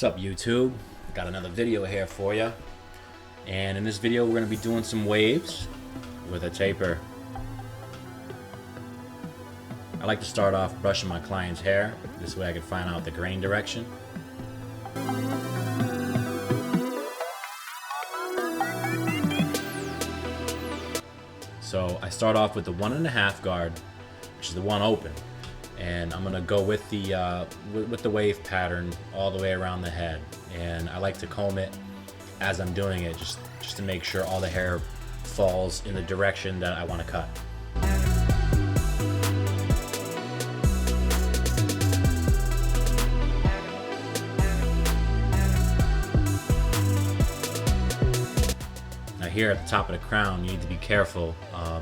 What's up, YouTube? Got another video here for you, and in this video we're going to be doing some waves with a taper. I like to start off brushing my client's hair, this way I can find out the grain direction. So I start off with the 1.5 guard, which is the one open, and I'm gonna go with the wave pattern all the way around the head. And I like to comb it as I'm doing it, just to make sure all the hair falls in the direction that I want to cut. Now here at the top of the crown, you need to be careful,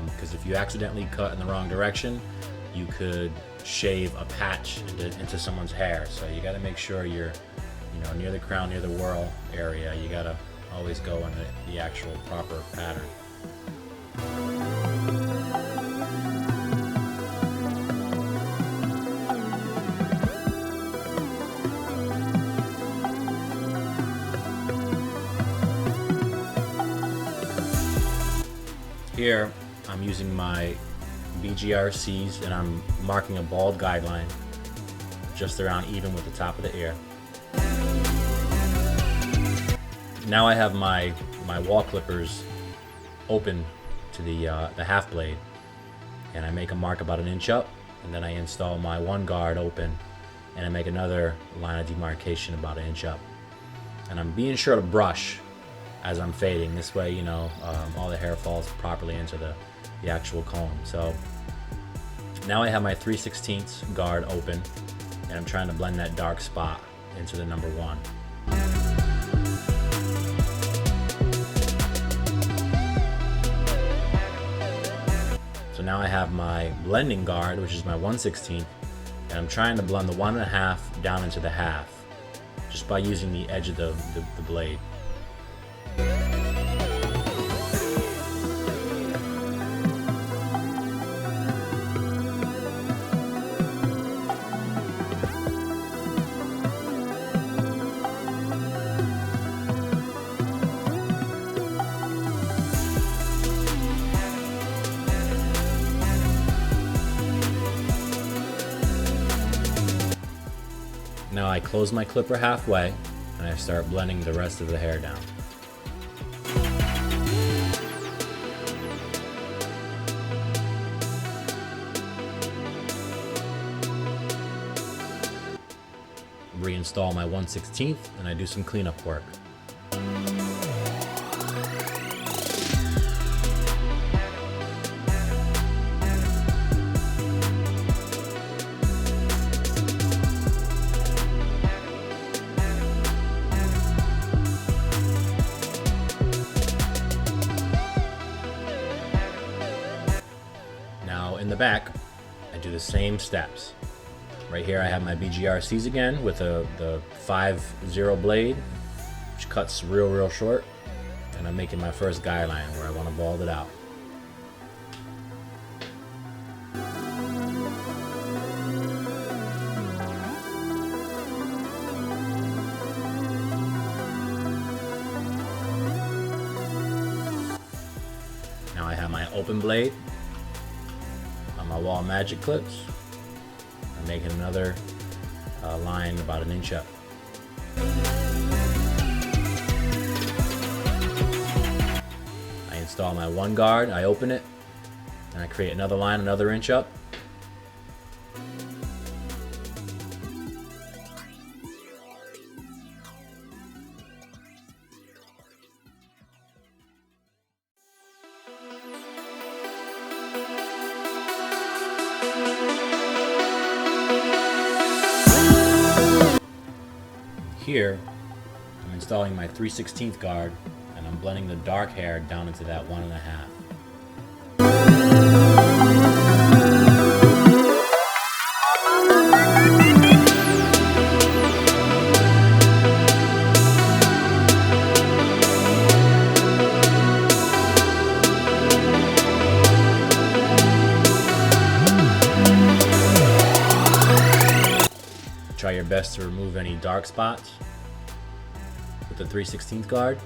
because if you accidentally cut in the wrong direction, you could shave a patch into someone's hair. So you got to make sure you're, near the crown, near the whorl area. You got to always go in the actual proper pattern. Here, I'm using my BGRCs and I'm marking a bald guideline just around even with the top of the ear. Now I have my wall clippers open to the half blade, and I make a mark about 1 inch up, and then I install my 1 guard open, and I make another line of demarcation about 1 inch up. And I'm being sure to brush as I'm fading. This way, all the hair falls properly into the actual comb. So now I have my 3/16 guard open, and I'm trying to blend that dark spot into the number 1. So now I have my blending guard, which is my 1/16, and I'm trying to blend the 1.5 down into the half, just by using the edge of the blade. Now I close my clipper halfway and I start blending the rest of the hair down. Reinstall my 1/16 and I do some cleanup work. Now in the back, I do the same steps. Right here I have my BGRCs again with the 5/0 blade, which cuts real short, and I'm making my first guideline where I want to bald it out. Now I have my open blade on my wall magic clips. I'm making another line about 1 inch up. I install my 1 guard, I open it, and I create another line another 1 inch up. Here, I'm installing my 3/16 guard, and I'm blending the dark hair down into that 1.5. Try your best to remove any dark spots. with the 3/16 guard.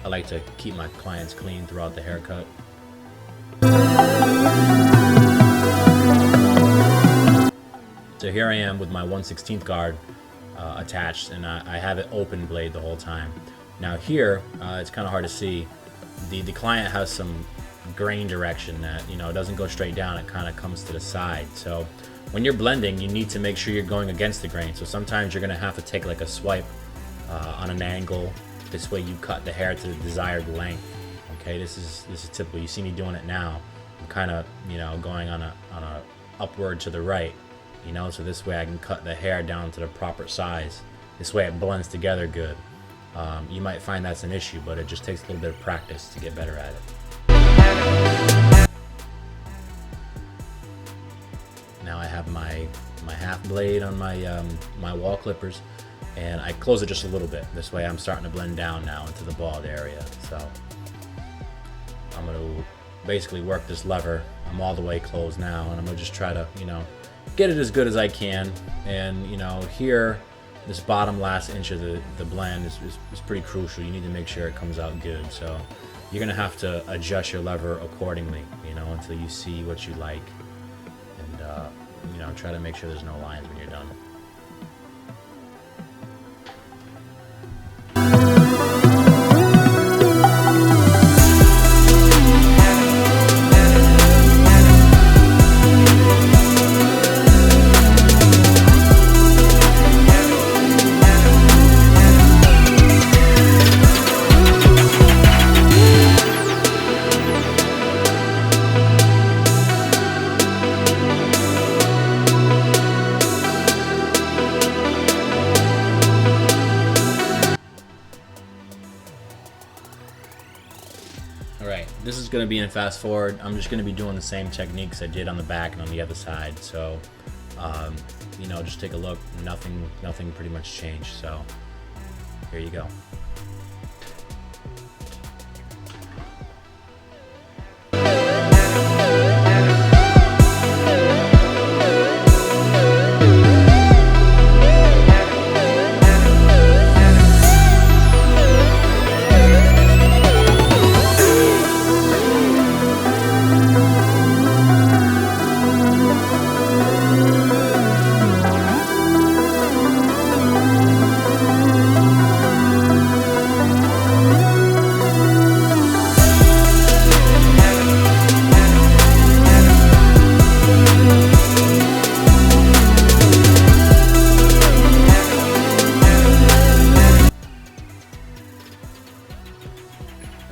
I like to keep my clients clean throughout the haircut. So here I am with my 1/16 guard attached, and I have it open blade the whole time. Now here, it's kind of hard to see. The client has some grain direction that, you know, it doesn't go straight down, it kind of comes to the side. So when you're blending, you need to make sure you're going against the grain. So sometimes you're going to have to take like a swipe on an angle. This way you cut the hair to the desired length. Okay, this is typical. You see me doing it now. I'm kind of, you know, going on a upward to the right, you know, so this way I can cut the hair down to the proper size. This way it blends together good. You might find that's an issue, but it just takes a little bit of practice to get better at it. Now I have my half blade on my my wall clippers, and I close it just a little bit. This way I'm starting to blend down now into the bald area. So I'm going to basically work this lever. I'm all the way closed now, and I'm going to just try to, you know, get it as good as I can. And, you know, here, this bottom last inch of the blend is pretty crucial. You need to make sure it comes out good. So you're going to have to adjust your lever accordingly, you know, until you see what you like. And, you know, try to make sure there's no lines when you're done. Alright, this is going to be in fast forward. I'm just going to be doing the same techniques I did on the back and on the other side. So, you know, just take a look. Nothing pretty much changed. So, here you go.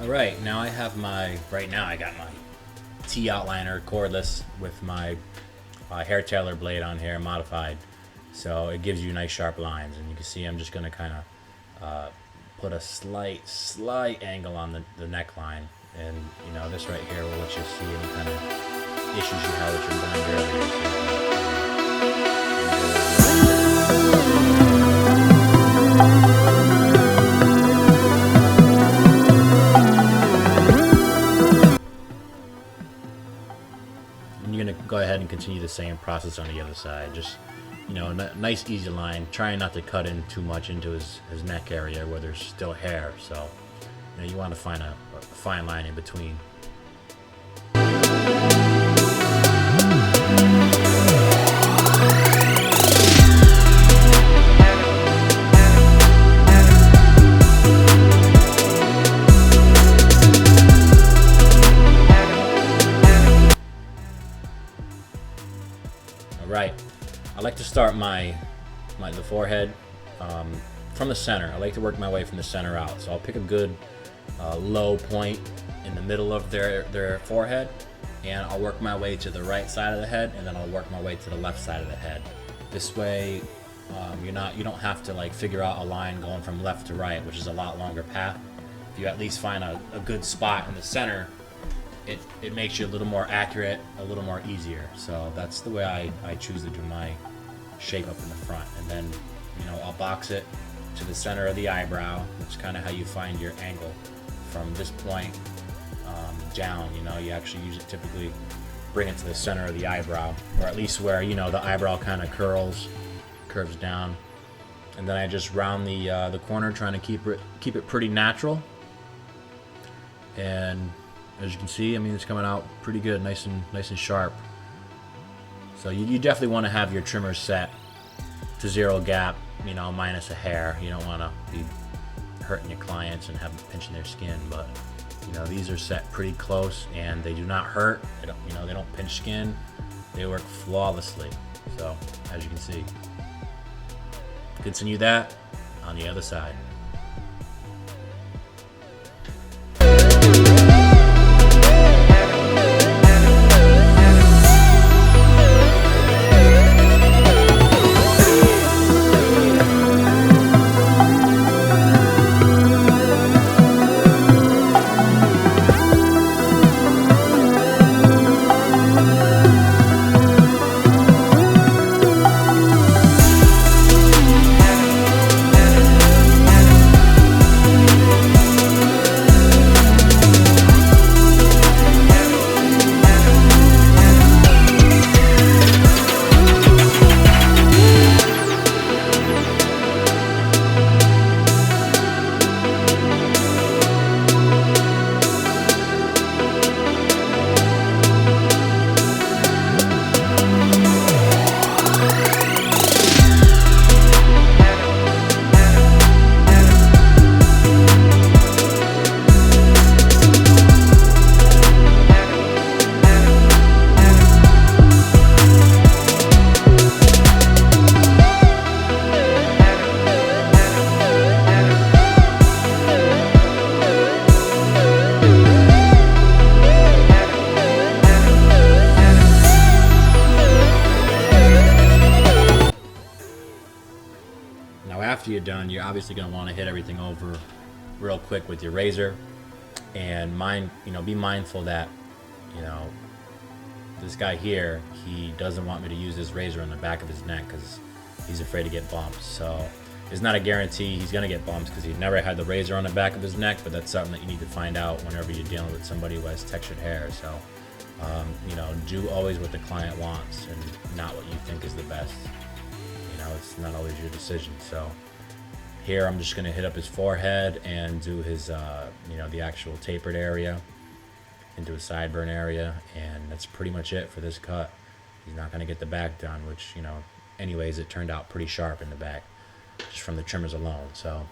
Alright, now I have right now I got my T-outliner cordless with my hair tailor blade on here, modified. So it gives you nice sharp lines, and you can see I'm just going to kind of put a slight angle on the neckline. And, you know, this right here will let you see any kind of issues you have with your blend earlier. You're going to go ahead and continue the same process on the other side. Just, you know, nice easy line, trying not to cut in too much into his neck area where there's still hair. So, you know, you want to find a fine line in between. Right, I like to start the forehead from the center. I like to work my way from the center out. So I'll pick a good low point in the middle of their forehead, and I'll work my way to the right side of the head, and then I'll work my way to the left side of the head. This way, you don't have to like figure out a line going from left to right, which is a lot longer path. If you at least find a good spot in the center it makes you a little more accurate, a little more easier. So that's the way I choose to do my shape up in the front. And then, you know, I'll box it to the center of the eyebrow. That's kind of how you find your angle from this point down. You know, you actually typically bring it to the center of the eyebrow, or at least where, you know, the eyebrow kind of curves down. And then I just round the corner, trying to keep it pretty natural. And as you can see, I mean, it's coming out pretty good, nice and sharp. So you definitely want to have your trimmer set to zero gap, you know, minus a hair. You don't want to be hurting your clients and have them pinching their skin, but you know, these are set pretty close and they do not hurt. They don't pinch skin. They work flawlessly. So as you can see, continue that on the other side. Now after you're done, you're obviously going to want to hit everything over real quick with your razor, and be mindful that, you know, this guy here, he doesn't want me to use this razor on the back of his neck because he's afraid to get bumps. So it's not a guarantee he's going to get bumps because he's never had the razor on the back of his neck, but that's something that you need to find out whenever you're dealing with somebody who has textured hair. So you know, do always what the client wants and not what you think is the best. You know, it's not always your decision. So here I'm just going to hit up his forehead and do his, you know, the actual tapered area into a sideburn area, and that's pretty much it for this cut. He's not going to get the back done, which, you know, anyways, it turned out pretty sharp in the back just from the trimmers alone. So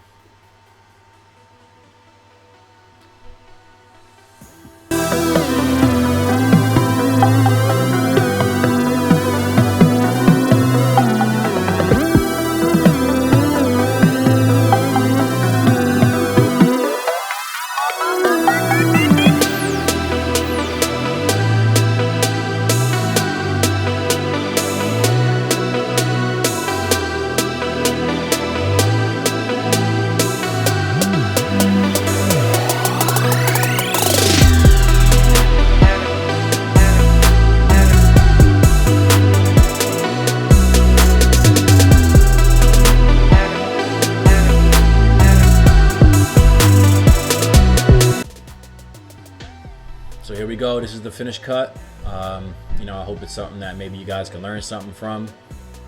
So here we go. This is the finished cut. You know, I hope it's something that maybe you guys can learn something from.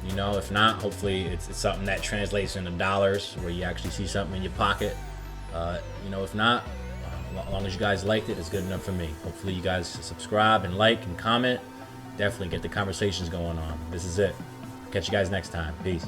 You know, if not, hopefully it's something that translates into dollars where you actually see something in your pocket. You know, if not, as long as you guys liked it, it's good enough for me. Hopefully you guys subscribe and like and comment. Definitely get the conversations going on. This is it. Catch you guys next time. Peace.